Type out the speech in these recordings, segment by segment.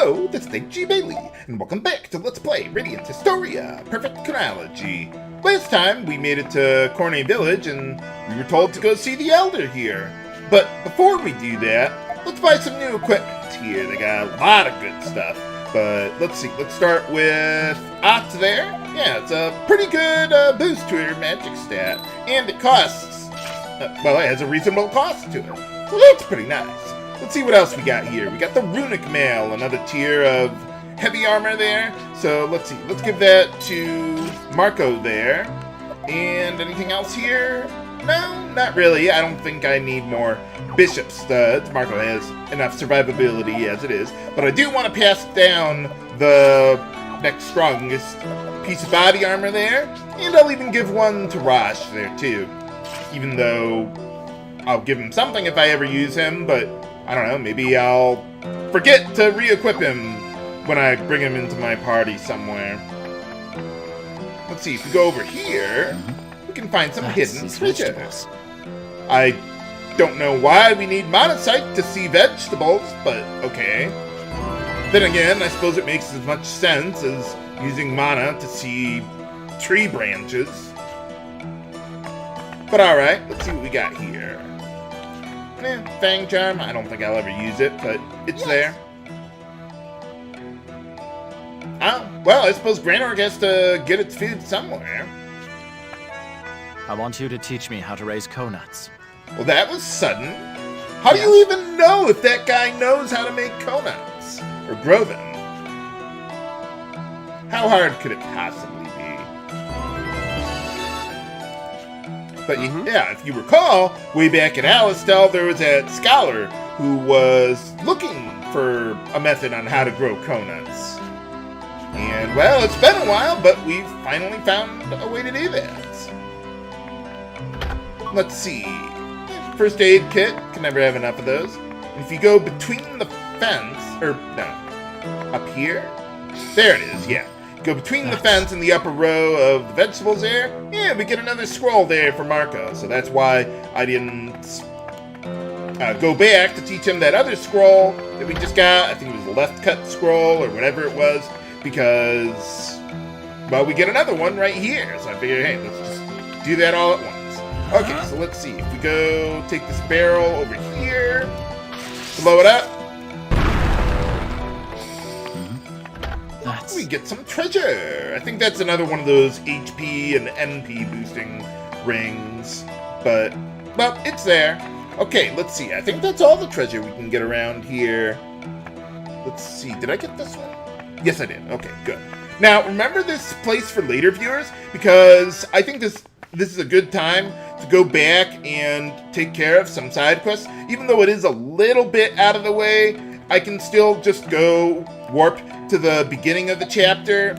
Hello, this is G. Bailey, and welcome back to Let's Play Radiant Historia, Perfect Chronology. Last time, we made it to Cornet village, and we were told to go see the Elder here. But before we do that, let's buy some new equipment here. They got a lot of good stuff. But let's see, let's start with Ott there. Yeah, it's a pretty good boost to her magic stat, and it costs, well, it has a reasonable cost to it. So that's pretty nice. Let's see what else we got here. We got the Runic mail, another tier of heavy armor there. So let's see, let's give that to Marco there. And anything else here? No, not really. I don't think I need more bishop studs. Marco has enough survivability as it is. But I do want to pass down the next strongest piece of body armor there. And I'll even give one to Rosch there too. Even though I'll give him something if I ever use him, but I don't know, maybe I'll forget to re-equip him when I bring him into my party somewhere. Let's see, if we go over here, we can find some hidden treasures. I don't know why we need monocyte to see vegetables, but okay. Then again, I suppose it makes as much sense as using mana to see tree branches. But alright, let's see what we got here. Fang Charm, I don't think I'll ever use it, but it's there. Oh, well, I suppose Granorg has to get its food somewhere. I want you to teach me how to raise conuts. Well, that was sudden. How do you even know if that guy knows how to make conuts? Or grow them? How hard could it possibly be? But yeah, if you recall, way back at Alistel, there was that scholar who was looking for a method on how to grow conuts. And, well, it's been a while, but we've finally found a way to do that. Let's see. First aid kit, can never have enough of those. And if you go between the fence, or no, up here? There it is, yeah. Go between the fence and the upper row of the vegetables there. Yeah, we get another scroll there for Marco. So that's why I didn't go back to teach him that other scroll that we just got. I think it was the left cut scroll or whatever it was. Because, well, we get another one right here. So I figured, hey, let's just do that all at once. Okay, so let's see. If we go take this barrel over here, blow it up. We get some treasure. I think that's another one of those HP and NP boosting rings. But, well, it's there. Okay, let's see. I think that's all the treasure we can get around here. Let's see. Did I get this one? Yes, I did. Okay, good. Now, remember this place for later viewers? Because I think this is a good time to go back and take care of some side quests. Even though it is a little bit out of the way, I can still just go warp to the beginning of the chapter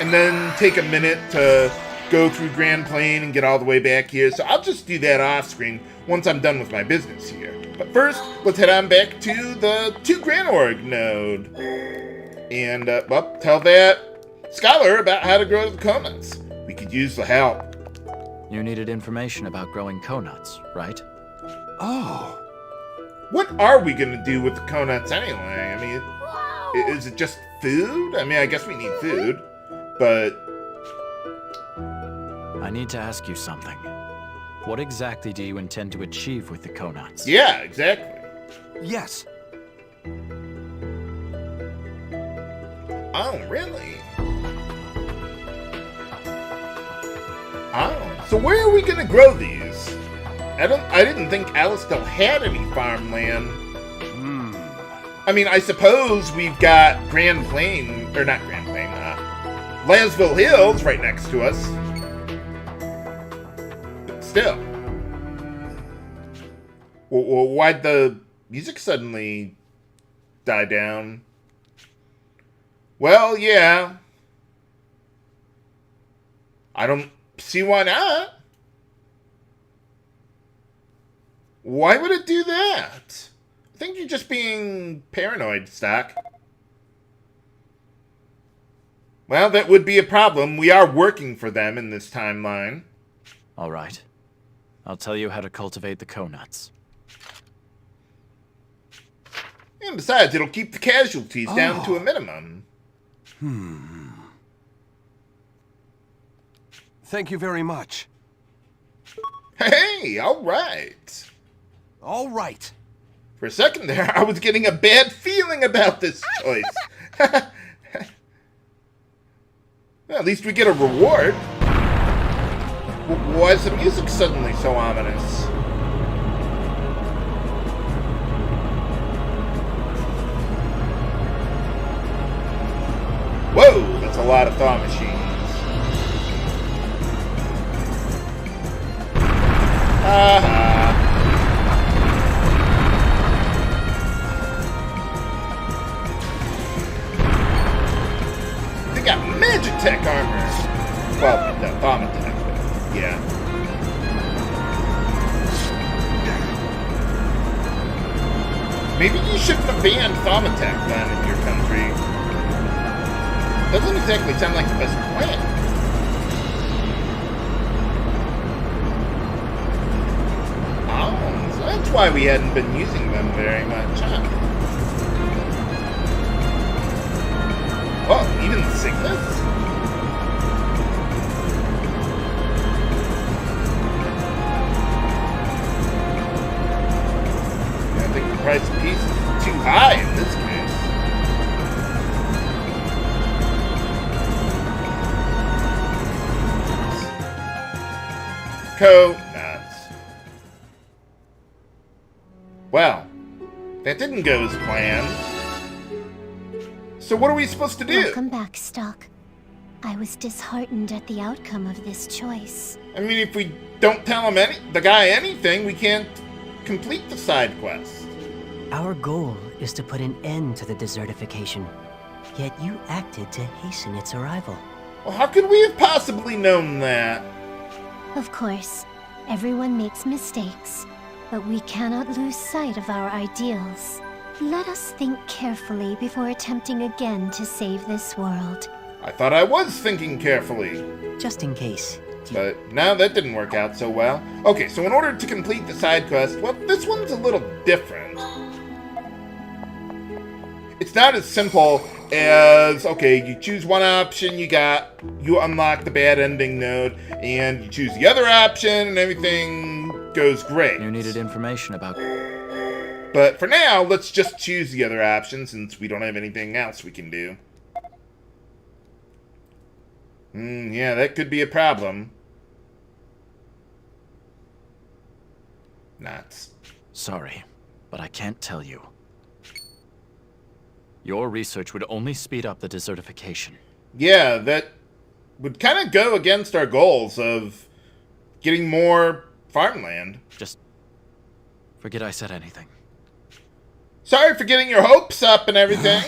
and then take a minute to go through Grand Plain and get all the way back here. So I'll just do that off screen once I'm done with my business here. But first, let's head on back to the Granorg node and well, tell that scholar about how to grow the conuts. We could use the help. You needed information about growing conuts, right? Oh. What are we going to do with the conuts anyway? I mean, is it just food? I mean, I guess we need food, but... I need to ask you something. What exactly do you intend to achieve with the conuts? Yeah, exactly. Yes. Oh, really? Oh, so where are we going to grow these? I didn't think Alistel had any farmland. I mean, I suppose we've got Grand Plain, or not Grand Plain, Lasville Hills right next to us. But still. Well, why'd the music suddenly die down? Well, yeah. I don't see why not. Why would it do that? I think you're just being paranoid, Stocke. Well, that would be a problem. We are working for them in this timeline. All right. I'll tell you how to cultivate the conuts. And besides, it'll keep the casualties down to a minimum. Thank you very much. Hey, alright. All right. For a second there, I was getting a bad feeling about this choice. Well, at least we get a reward. Why is the music suddenly so ominous? Whoa, that's a lot of Thauma machines. They got magic tech armor. Well, no, Thauma tech, but yeah. Maybe you shouldn't have banned Thauma tech then in your country. Doesn't exactly sound like the best plan. Oh, so that's why we hadn't been using them very much, huh? Oh, even sickness? I think the price of peace is too high in this case. Nuts. Well, that didn't go as planned. So what are we supposed to do? Welcome back, Stocke. I was disheartened at the outcome of this choice. I mean, if we don't tell him the guy anything, we can't complete the side quest. Our goal is to put an end to the desertification, yet you acted to hasten its arrival. Well, how could we have possibly known that? Of course, everyone makes mistakes, but we cannot lose sight of our ideals. Let us think carefully before attempting again to save this world. I thought I was thinking carefully. Just in case. But no, that didn't work out so well. Okay, so in order to complete the side quest, well, this one's a little different. It's not as simple as, okay, you choose one option, you unlock the bad ending node, and you choose the other option, and everything goes great. You needed information about... But for now, let's just choose the other option, since we don't have anything else we can do. Yeah, that could be a problem. Nuts. Sorry, but I can't tell you. Your research would only speed up the desertification. Yeah, that would kind of go against our goals of getting more farmland. Just forget I said anything. Sorry for getting your hopes up and everything.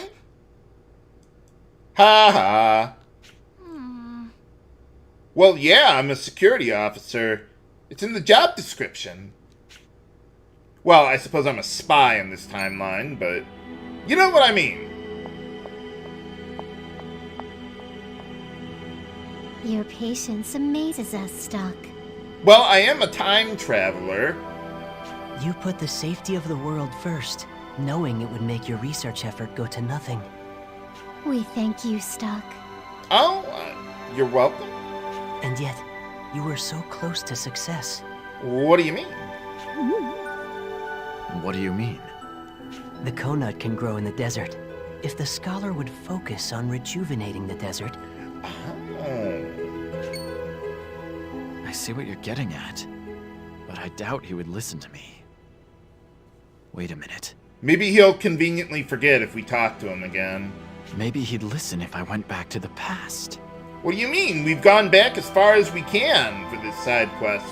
Ha ha. Well, yeah, I'm a security officer. It's in the job description. Well, I suppose I'm a spy in this timeline, but you know what I mean. Your patience amazes us, Stocke. Well, I am a time traveler. You put the safety of the world first, knowing it would make your research effort go to nothing. We thank you, Stocke. Oh, you're welcome. And yet, you were so close to success. What do you mean? What do you mean? The Cornet can grow in the desert. If the scholar would focus on rejuvenating the desert... I see what you're getting at, but I doubt he would listen to me. Wait a minute. Maybe he'll conveniently forget if we talk to him again. Maybe he'd listen if I went back to the past. What do you mean? We've gone back as far as we can for this side quest.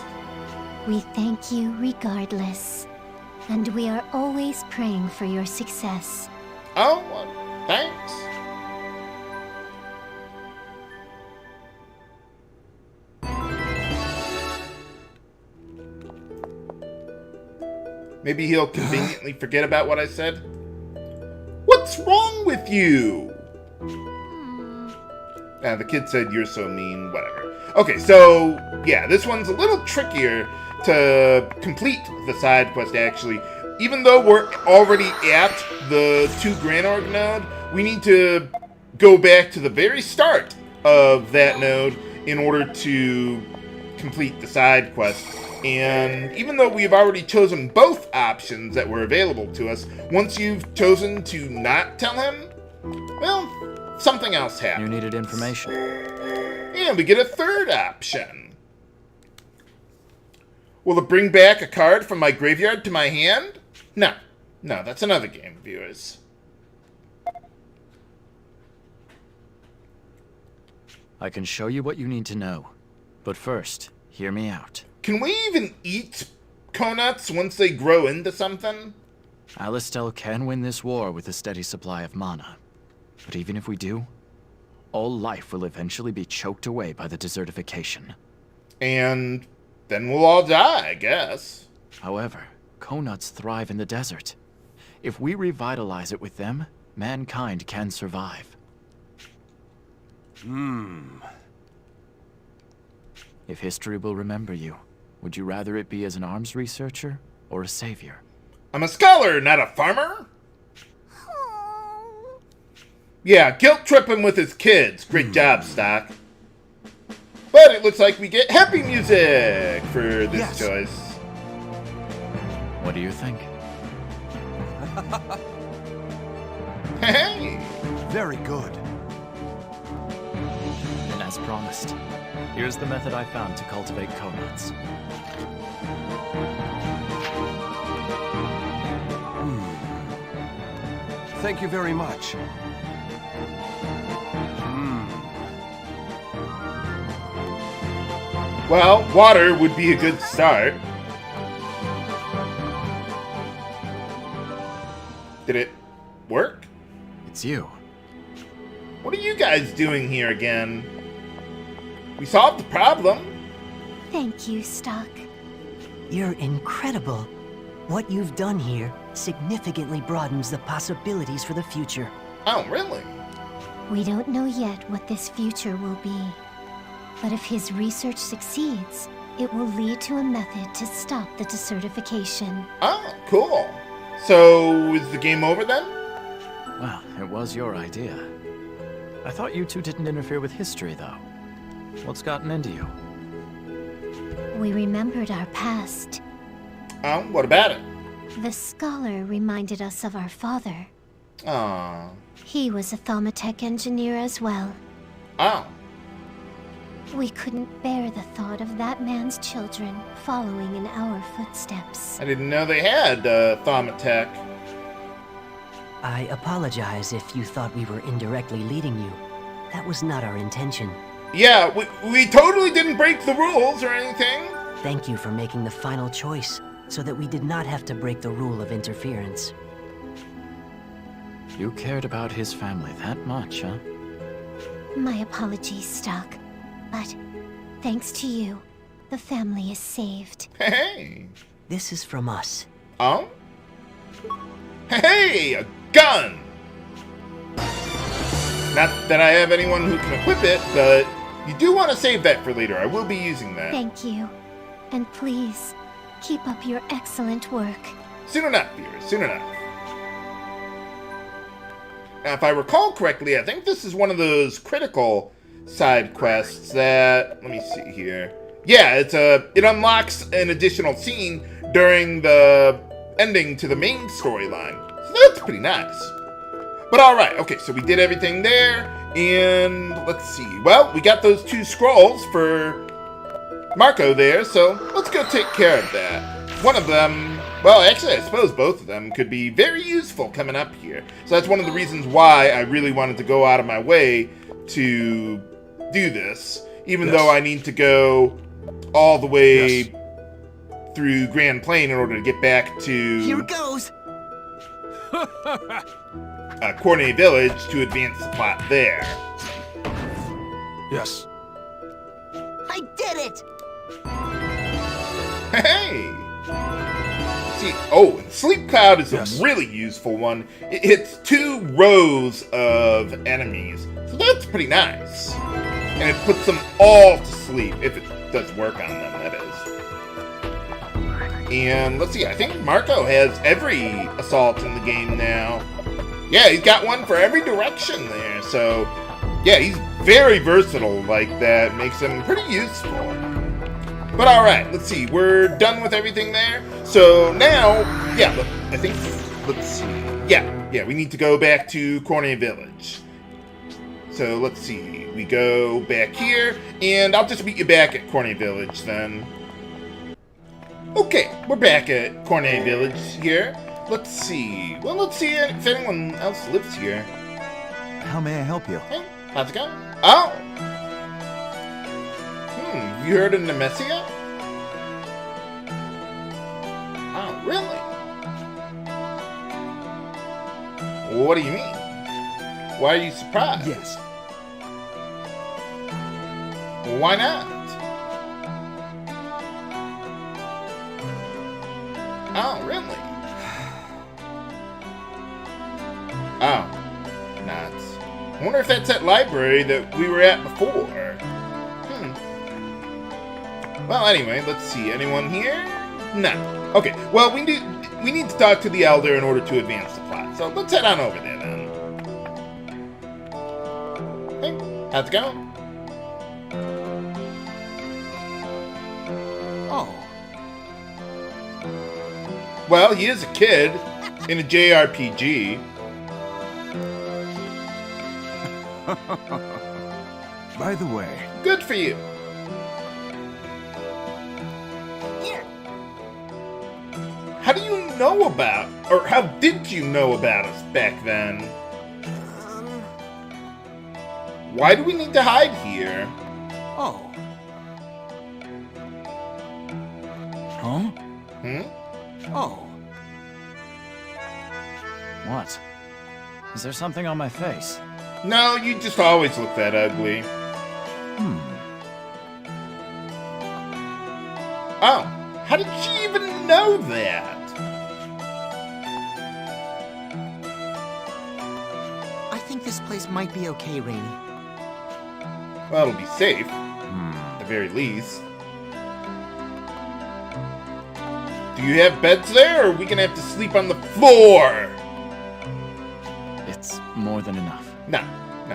We thank you regardless. And we are always praying for your success. Oh, thanks. Maybe he'll conveniently forget about what I said. What's wrong with you? The kid said you're so mean, whatever. Okay, so, yeah, this one's a little trickier to complete the side quest, actually. even though we're already at the 2 Grand Org node, we need to go back to the very start of that node in order to complete the side quest. And even though we've already chosen both options that were available to us, once you've chosen to not tell him, well, something else happens. You needed information. And we get a third option. Will it bring back a card from my graveyard to my hand? No, that's another game, viewers. I can show you what you need to know. But first, hear me out. Can we even eat conuts once they grow into something? Alistel can win this war with a steady supply of mana. But even if we do, all life will eventually be choked away by the desertification. And then we'll all die, I guess. However, conuts thrive in the desert. If we revitalize it with them, mankind can survive. If history will remember you, would you rather it be as an arms researcher or a savior? I'm a scholar, not a farmer. Yeah, guilt tripping with his kids. Great job, Stocke. But it looks like we get happy music for this choice. What do you think? Hey! Very good. And as promised, here's the method I found to cultivate conuts. Thank you very much. Well, water would be a good start. Did it work? It's you. What are you guys doing here again? We solved the problem. Thank you, Stocke. You're incredible. What you've done here significantly broadens the possibilities for the future. Oh, really? We don't know yet what this future will be. But if his research succeeds, it will lead to a method to stop the desertification. Oh, cool. So, is the game over then? Well, it was your idea. I thought you two didn't interfere with history, though. What's gotten into you? We remembered our past. Oh, what about it? The scholar reminded us of our father. Aw. He was a Thauma engineer as well. Oh. We couldn't bear the thought of that man's children following in our footsteps. I didn't know they had Thauma. I apologize if you thought we were indirectly leading you. That was not our intention. Yeah, we totally didn't break the rules or anything. Thank you for making the final choice, so that we did not have to break the rule of interference. You cared about his family that much, huh? My apologies, Stocke. But thanks to you, the family is saved. Hey. This is from us. Oh? Hey, a gun! Not that I have anyone who can equip it, but you do want to save that for later. I will be using that. Thank you. And please, keep up your excellent work. Soon enough, viewers, soon enough. Now, if I recall correctly, I think this is one of those critical side quests that, let me see here. Yeah, it unlocks an additional scene during the ending to the main storyline. So that's pretty nice. But alright, okay, so we did everything there, and let's see. Well, we got those 2 scrolls for Marco there, so let's go take care of that. One of them, well, actually, I suppose both of them could be very useful coming up here. So that's one of the reasons why I really wanted to go out of my way to do this, even though I need to go all the way through Grand Plain in order to get back to Here goes. Cornet Village to advance the plot there. Yes. I did it! Hey! See, oh, and Sleep Cloud is a really useful one. It hits 2 rows of enemies, so that's pretty nice. And it puts them all to sleep, if it does work on them, that is. And let's see, I think Marco has every assault in the game now. Yeah, he's got one for every direction there. So, yeah, he's very versatile like that. Makes him pretty useful. But alright, let's see. We're done with everything there. So now, yeah, I think, let's see. Yeah, we need to go back to Cornet Village. So let's see. We go back here, and I'll just meet you back at Cornet Village then. Okay, we're back at Cornet Village here. Let's see. Well, let's see if anyone else lives here. How may I help you? Hey, how's it going? Oh! You heard of Nemesia? Oh, really? What do you mean? Why are you surprised? Yes. Why not? Oh, really? Oh, nuts. I wonder if that's that library that we were at before. Well, anyway, let's see. Anyone here? No. Okay, well, we need to talk to the Elder in order to advance the plot. So let's head on over there, then. Hey, how's it going? Oh. Well, he is a kid in a JRPG. By the way. Good for you. How do you know about, or how did you know about us back then? Why do we need to hide here? Oh. Huh? Oh. What? Is there something on my face? No, you just always look that ugly. Oh, how did she even know that? I think this place might be okay, Raynie. Well, it'll be safe, at the very least. Do you have beds there, or are we gonna have to sleep on the floor? It's more than enough. No,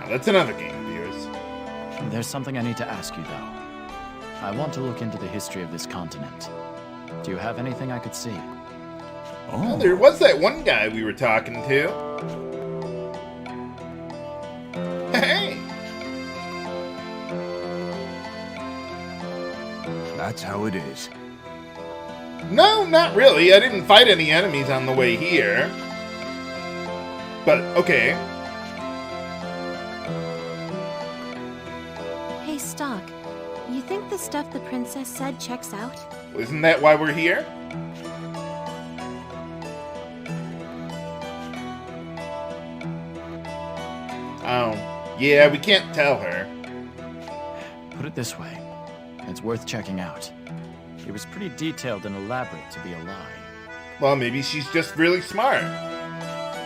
that's another game of yours. There's something I need to ask you, though. I want to look into the history of this continent. Do you have anything I could see? Well, there was that one guy we were talking to. Hey! That's how it is. No, not really. I didn't fight any enemies on the way here. But, okay. Hey, Stocke. You think the stuff the princess said checks out? Isn't that why we're here? Oh, yeah, we can't tell her. Put it this way. It's worth checking out. It was pretty detailed and elaborate to be a lie. Well, maybe she's just really smart.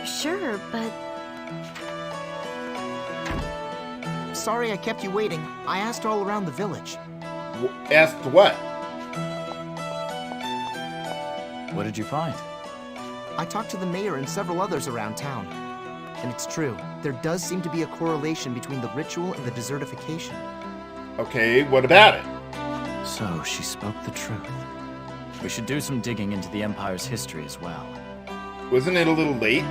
Sure, but Sorry I kept you waiting. I asked all around the village. Asked what? What did you find? I talked to the mayor and several others around town. And it's true, there does seem to be a correlation between the ritual and the desertification. Okay, what about it? So, she spoke the truth. We should do some digging into the Empire's history as well. Wasn't it a little late?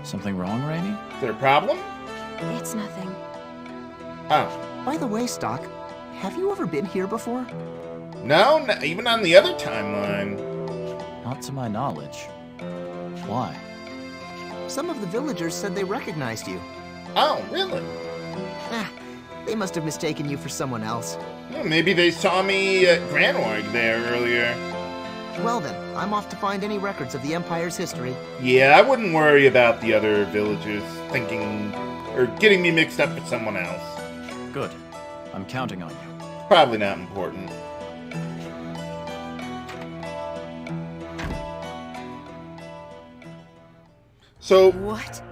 Something wrong, Raynie? Is there a problem? it's nothing. Oh. By the way, Stocke, have you ever been here before? No, not even on the other timeline. Not to my knowledge. Why? Some of the villagers said they recognized you. Oh, really? They must have mistaken you for someone else. Well, maybe they saw me at Granorg there earlier. Well then, I'm off to find any records of the Empire's history. Yeah, I wouldn't worry about the other villagers thinking or getting me mixed up with someone else. Good. I'm counting on you. Probably not important. So, What?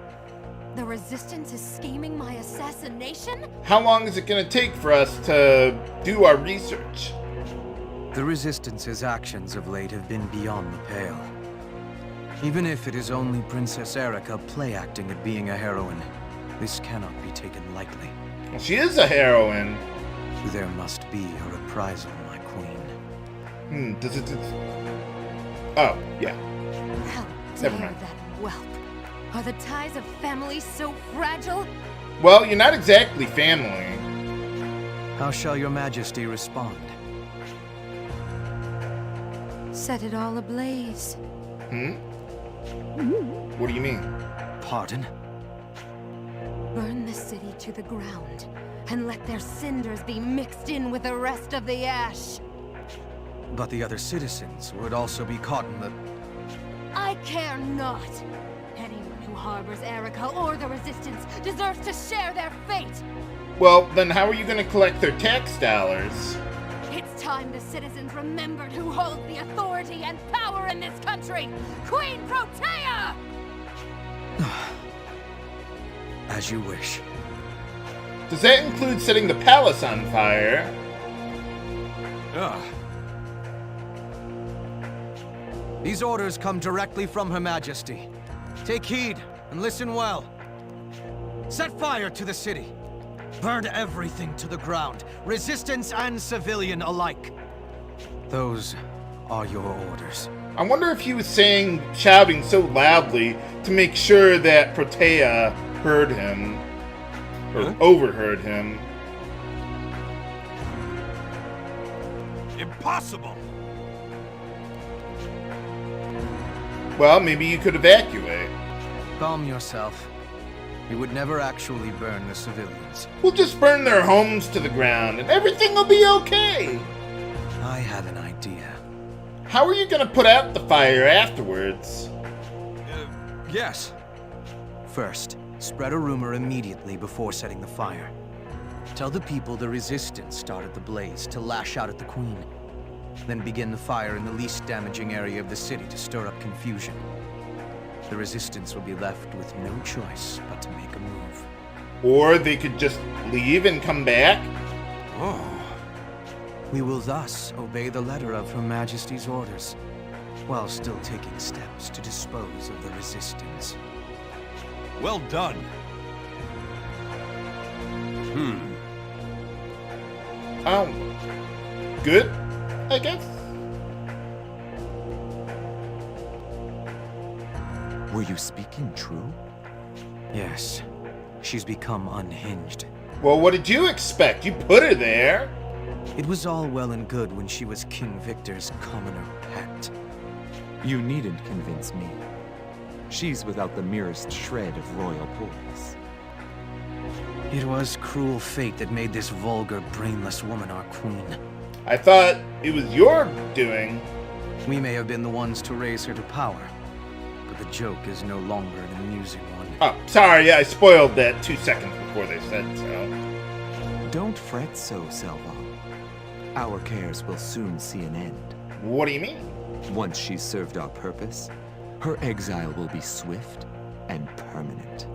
The Resistance is scheming my assassination? how long is it going to take for us to do our research? The Resistance's actions of late have been beyond the pale. Even if it is only Princess Erica play-acting at being a heroine, this cannot be taken lightly. Well, she is a heroine. There must be a reprisal, my queen. Does it... Oh, yeah. How Never dare mind. that whelp? Are the ties of family so fragile? Well, you're not exactly family. How shall your majesty respond? Set it all ablaze. What do you mean? Pardon? Burn the city to the ground, and let their cinders be mixed in with the rest of the ash. But the other citizens would also be caught in the... I care not. Anyone who harbors Erica or the Resistance deserves to share their fate. Well, then how are you going to collect their tax dollars? It's time the citizens remembered who holds the authority and power in this country. Queen Protea! As you wish. Does that include setting the palace on fire? Ugh. These orders come directly from Her Majesty. Take heed and listen well. Set fire to the city. Burn everything to the ground, resistance and civilian alike. Those are your orders. I wonder if he was shouting so loudly to make sure that Protea heard him. Or overheard him. Impossible! Well, maybe you could evacuate. Calm yourself. We would never actually burn the civilians. We'll just burn their homes to the ground and everything will be okay. I have an idea. How are you going to put out the fire afterwards? Yes. First, spread a rumor immediately before setting the fire. Tell the people the Resistance started the blaze to lash out at the Queen. Then begin the fire in the least damaging area of the city to stir up confusion. The Resistance will be left with no choice but to make a move. Or they could just leave and come back? Oh. We will thus obey the letter of Her Majesty's orders, while still taking steps to dispose of the Resistance. Well done. Good, I guess. Were you speaking true? Yes. She's become unhinged. Well, what did you expect? You put her there. It was all well and good when she was King Victor's commoner pet. You needn't convince me. She's without the merest shred of royal poise. It was cruel fate that made this vulgar, brainless woman our queen. I thought it was your doing. We may have been the ones to raise her to power, but the joke is no longer an amusing one. Oh, sorry, I spoiled that 2 seconds before they said so. Don't fret so, Selva. Our cares will soon see an end. What do you mean? Once she's served our purpose, her exile will be swift and permanent.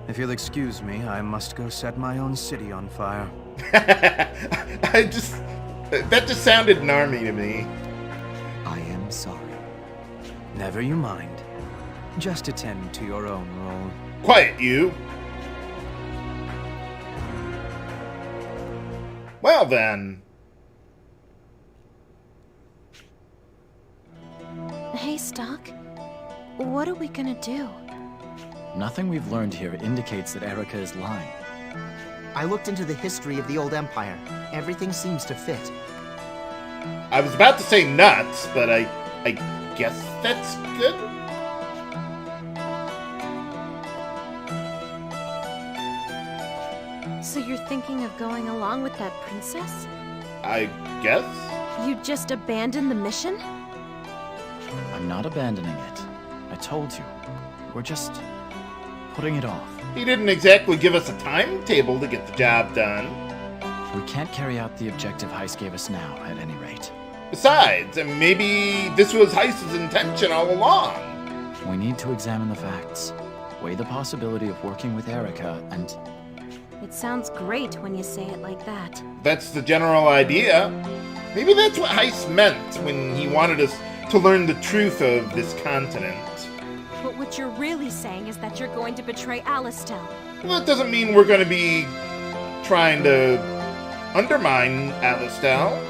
If you'll excuse me, I must go set my own city on fire. That just sounded narmy to me. I am sorry. Never you mind. Just attend to your own role. Quiet, you. Well then. Hey, Stocke. What are we gonna do? Nothing we've learned here indicates that Erica is lying. I looked into the history of the old empire. Everything seems to fit. I was about to say nuts, but I guess that's good. So you're thinking of going along with that princess? I guess? You just abandoned the mission? I'm not abandoning it. I told you. We're just putting it off. He didn't exactly give us a timetable to get the job done. We can't carry out the objective Heist gave us now, at any rate. Besides, maybe this was Heist's intention all along. We need to examine the facts, weigh the possibility of working with Erica, and It sounds great when you say it like that. That's the general idea. Maybe that's what Heiss meant when he wanted us to learn the truth of this continent. But what you're really saying is that you're going to betray Alistel. Well, that doesn't mean we're going to be trying to undermine Alistel.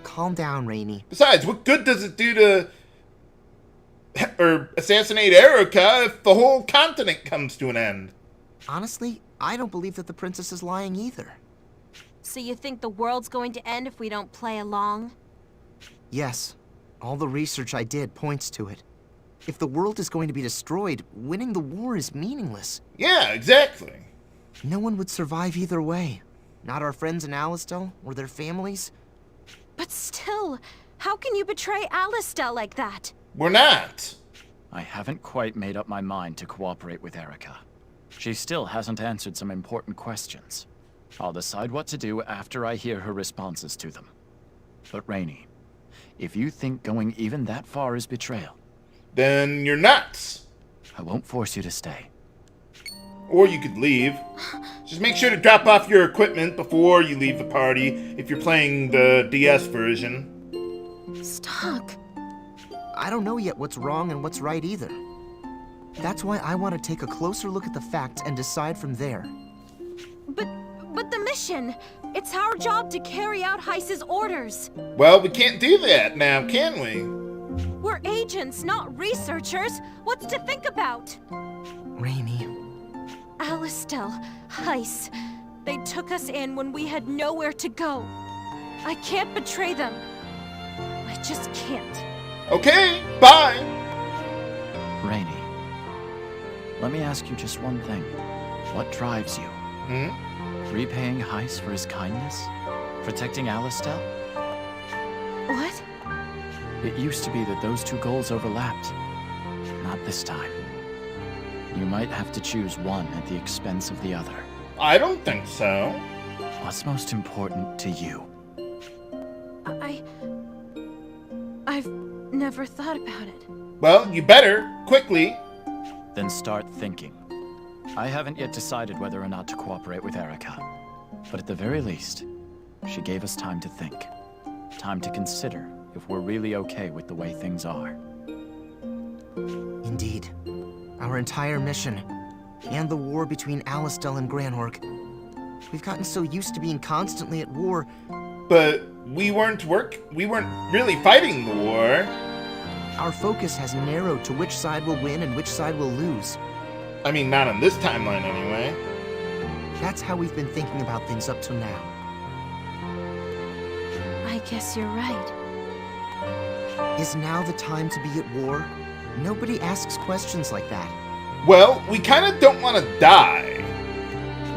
Calm down, Raynie. Besides, what good does it do to assassinate Erica if the whole continent comes to an end? Honestly, I don't believe that the princess is lying either. So you think the world's going to end if we don't play along? Yes. All the research I did points to it. If the world is going to be destroyed, winning the war is meaningless. Yeah, exactly. No one would survive either way. Not our friends in Alistel, or their families. But still, how can you betray Alistel like that? We're not. I haven't quite made up my mind to cooperate with Erica. She still hasn't answered some important questions. I'll decide what to do after I hear her responses to them. But Raynie, if you think going even that far is betrayal, Then you're nuts. I won't force you to stay. Or you could leave. Just make sure to drop off your equipment before you leave the party if you're playing the DS version. Stocke. I don't know yet what's wrong and what's right either. That's why I want to take a closer look at the facts and decide from there. But the mission! It's our job to carry out Heiss's orders. Well, we can't do that now, can we? We're agents, not researchers. What's to think about? Raynie. Alistel, Heiss. They took us in when we had nowhere to go. I can't betray them. I just can't. Okay, bye. Raynie, let me ask you just one thing. What drives you? Repaying Heiss for his kindness? Protecting Alistel? What? It used to be that those two goals overlapped. Not this time. You might have to choose one at the expense of the other. I don't think so. What's most important to you? I've never thought about it. Well, you better, quickly. Then start thinking. I haven't yet decided whether or not to cooperate with Erica. But at the very least, she gave us time to think. Time to consider if we're really okay with the way things are. Indeed. Our entire mission, and the war between Alistel and Granorg. We've gotten so used to being constantly at war. But we weren't really fighting the war. Our focus has narrowed to which side will win and which side will lose. I mean, not on this timeline anyway. That's how we've been thinking about things up to now. I guess you're right. Is now the time to be at war? Nobody asks questions like that. Well, we kind of don't want to die.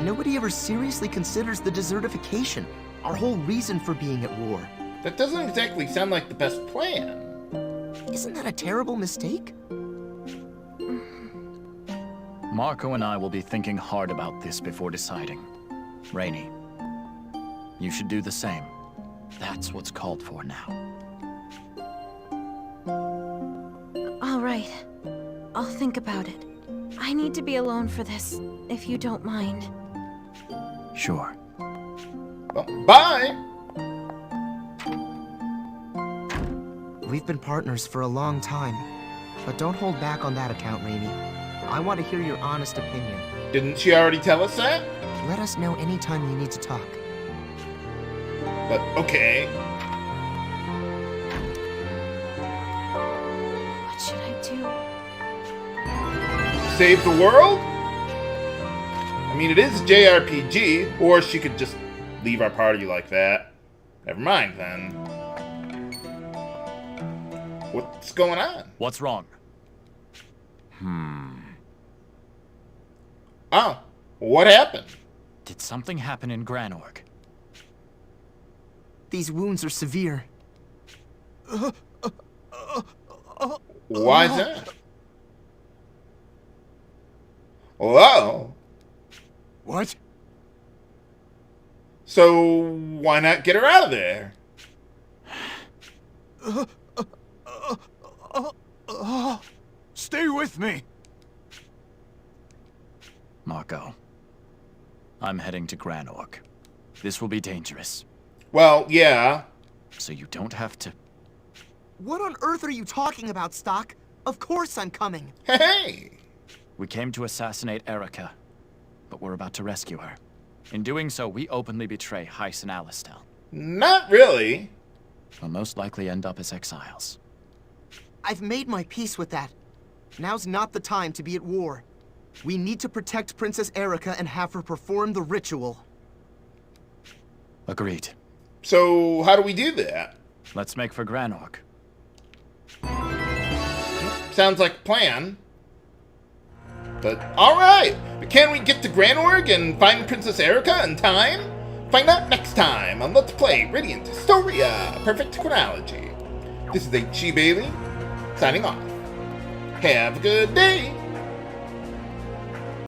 Nobody ever seriously considers the desertification, our whole reason for being at war. That doesn't exactly sound like the best plan. Isn't that a terrible mistake? Marco and I will be thinking hard about this before deciding. Raynie, you should do the same. That's what's called for now. All right. I'll think about it. I need to be alone for this, if you don't mind. Sure. Well, bye! We've been partners for a long time, but don't hold back on that account, Raynie. I want to hear your honest opinion. Didn't she already tell us that? Let us know anytime you need to talk. But, okay. What should I do? Save the world? I mean, it is a JRPG, or she could just leave our party like that. Never mind, then. What's going on? What's wrong? Oh, what happened? Did something happen in Granorg? These wounds are severe. Why is that? Whoa. What? So, why not get her out of there? Stay with me. Marco, I'm heading to Granorg. This will be dangerous, Well, yeah. so you don't have to... What on earth are you talking about, Stocke? Of course I'm coming. Hey! We came to assassinate Erica, but we're about to rescue her. In doing so, we openly betray Heiss and Alistel. Not really. We'll most likely end up as exiles. I've made my peace with that. Now's not the time to be at war. We need to protect Princess Erica and have her perform the ritual. Agreed. So, how do we do that? Let's make for Granorg. Sounds like a plan. But, alright! But can we get to Granorg and find Princess Erica in time? Find out next time on Let's Play Radiant Historia, Perfect Chronology. This is H.G. Bailey, signing off. Have a good day!